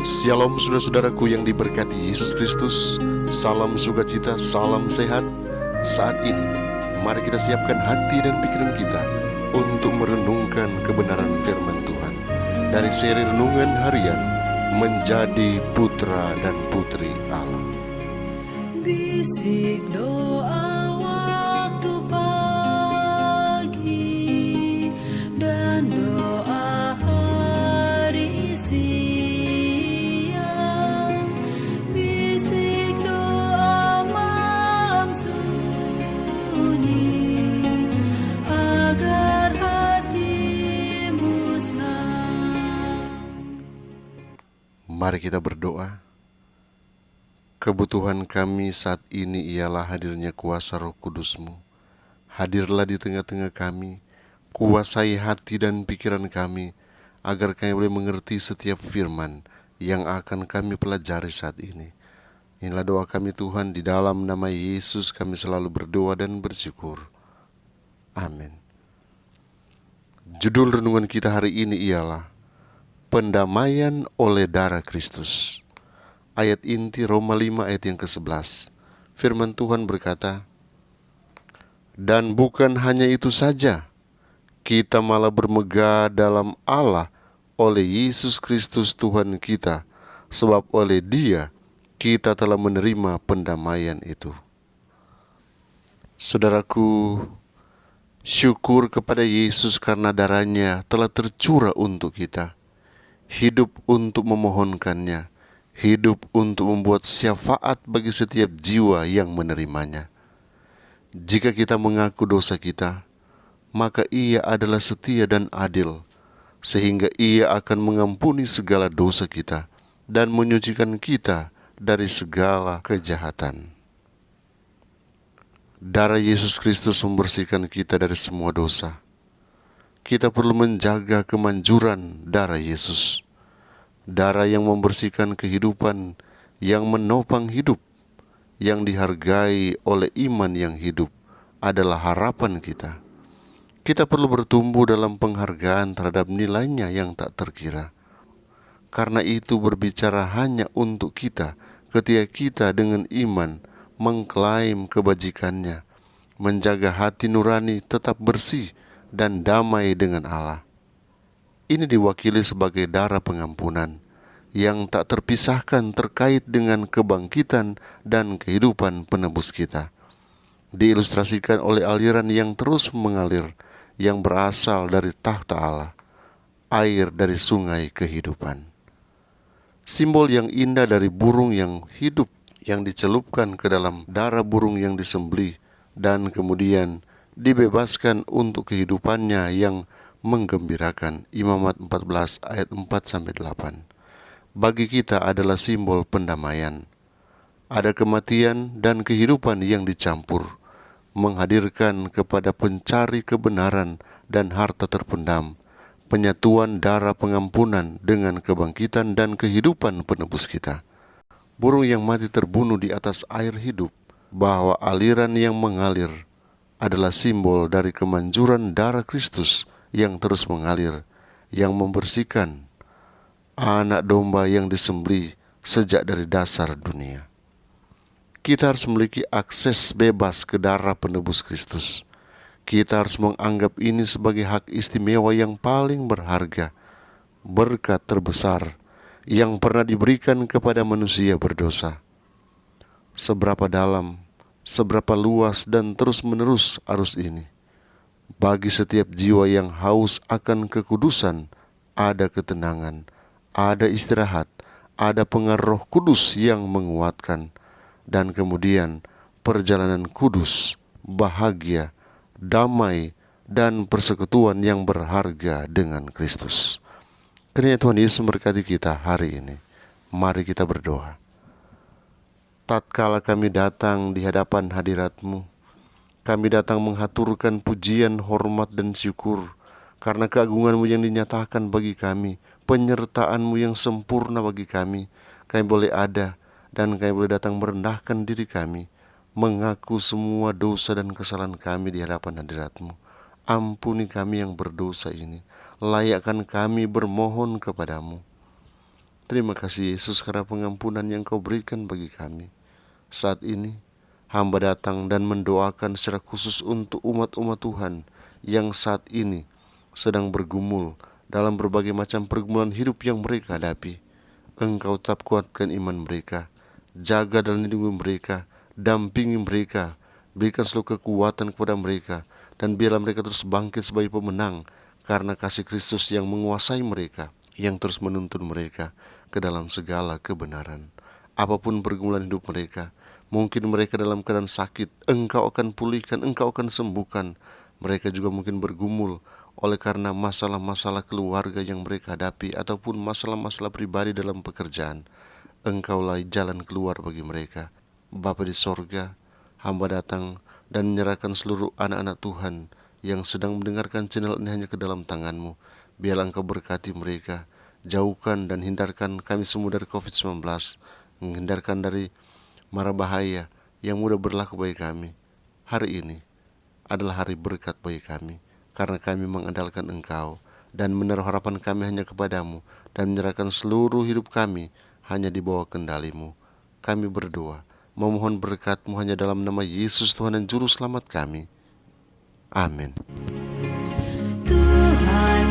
Shalom saudara-saudaraku yang diberkati Yesus Kristus. Salam sukacita, salam sehat. Saat ini mari kita siapkan hati dan pikiran kita untuk merenungkan kebenaran firman Tuhan dari seri renungan harian Menjadi Putra dan Putri Allah. Bisik doa waktu pagi dan doa hari siang, bisik doa malam sunyi agar hatimu senang. Mari kita berdoa. Kebutuhan kami saat ini ialah hadirnya kuasa Roh Kudus-Mu. Hadirlah di tengah-tengah kami, kuasai hati dan pikiran kami, agar kami boleh mengerti setiap firman yang akan kami pelajari saat ini. Inilah doa kami Tuhan, di dalam nama Yesus kami selalu berdoa dan bersyukur. Amin. Judul renungan kita hari ini ialah Pendamaian oleh Darah Kristus. Ayat inti Roma 5 ayat yang ke-11. Firman Tuhan berkata, "Dan bukan hanya itu saja, kita malah bermegah dalam Allah oleh Yesus Kristus Tuhan kita, sebab oleh Dia kita telah menerima pendamaian itu." Saudaraku, syukur kepada Yesus karena darahnya telah tercurah untuk kita. Hidup untuk memohonkannya, hidup untuk membuat syafaat bagi setiap jiwa yang menerimanya. Jika kita mengaku dosa kita, maka Ia adalah setia dan adil, sehingga Ia akan mengampuni segala dosa kita dan menyucikan kita dari segala kejahatan. Darah Yesus Kristus membersihkan kita dari semua dosa. Kita perlu menjaga kemanjuran darah Yesus, darah yang membersihkan kehidupan, yang menopang hidup, yang dihargai oleh iman yang hidup adalah harapan kita. Kita perlu bertumbuh dalam penghargaan terhadap nilainya yang tak terkira. Karena itu berbicara hanya untuk kita ketika kita dengan iman mengklaim kebajikannya, menjaga hati nurani tetap bersih dan damai dengan Allah. Ini diwakili sebagai darah pengampunan yang tak terpisahkan terkait dengan kebangkitan dan kehidupan penebus kita. Diilustrasikan oleh aliran yang terus mengalir yang berasal dari takhta Allah, air dari sungai kehidupan. Simbol yang indah dari burung yang hidup yang dicelupkan ke dalam darah burung yang disembelih dan kemudian dibebaskan untuk kehidupannya yang menggembirakan. Imamat 14 ayat 4-8. Bagi kita adalah simbol pendamaian. Ada kematian dan kehidupan yang dicampur, menghadirkan kepada pencari kebenaran dan harta terpendam, penyatuan darah pengampunan dengan kebangkitan dan kehidupan penebus kita. Burung yang mati terbunuh di atas air hidup, bahwa aliran yang mengalir adalah simbol dari kemanjuran darah Kristus yang terus mengalir, yang membersihkan anak domba yang disembelih sejak dari dasar dunia. Kita harus memiliki akses bebas ke darah penebus Kristus. Kita harus menganggap ini sebagai hak istimewa yang paling berharga, berkat terbesar yang pernah diberikan kepada manusia berdosa. Seberapa dalam, seberapa luas dan terus-menerus arus ini. Bagi setiap jiwa yang haus akan kekudusan, ada ketenangan, ada istirahat, ada pengaruh kudus yang menguatkan, dan kemudian perjalanan kudus, bahagia, damai, dan persekutuan yang berharga dengan Kristus. Kiranya Tuhan Yesus memberkati kita hari ini. Mari kita berdoa. Tatkala kami datang di hadapan hadirat-Mu, kami datang menghaturkan pujian, hormat, dan syukur karena keagungan-Mu yang dinyatakan bagi kami, penyertaan-Mu yang sempurna bagi kami. Kami boleh ada dan kami boleh datang merendahkan diri kami, mengaku semua dosa dan kesalahan kami di hadapan hadirat-Mu. Ampuni kami yang berdosa ini, layakkan kami bermohon kepadamu. Terima kasih Yesus karena pengampunan yang Kau berikan bagi kami. Saat ini, hamba datang dan mendoakan secara khusus untuk umat-umat Tuhan yang saat ini sedang bergumul dalam berbagai macam pergumulan hidup yang mereka hadapi. Engkau tetap kuatkan iman mereka, jaga dan lindungi mereka, dampingi mereka, berikan seluruh kekuatan kepada mereka, dan biarlah mereka terus bangkit sebagai pemenang karena kasih Kristus yang menguasai mereka, yang terus menuntun mereka ke dalam segala kebenaran. Apapun pergumulan hidup mereka, mungkin mereka dalam keadaan sakit, Engkau akan pulihkan, Engkau akan sembuhkan. Mereka juga mungkin bergumul oleh karena masalah-masalah keluarga yang mereka hadapi ataupun masalah-masalah pribadi dalam pekerjaan. Engkaulah jalan keluar bagi mereka. Bapa di sorga, hamba datang dan menyerahkan seluruh anak-anak Tuhan yang sedang mendengarkan channel ini hanya ke dalam tangan-Mu. Biarlah Engkau berkati mereka, jauhkan dan hindarkan kami semua dari COVID-19, menghindarkan dari mara bahaya yang mudah berlaku bagi kami. Hari ini adalah hari berkat bagi kami, karena kami mengandalkan Engkau dan menaruh harapan kami hanya kepadamu, dan menyerahkan seluruh hidup kami hanya di bawah kendali-Mu. Kami berdoa, memohon berkat-Mu hanya dalam nama Yesus Tuhan dan Juru Selamat kami. Amin. Tuhan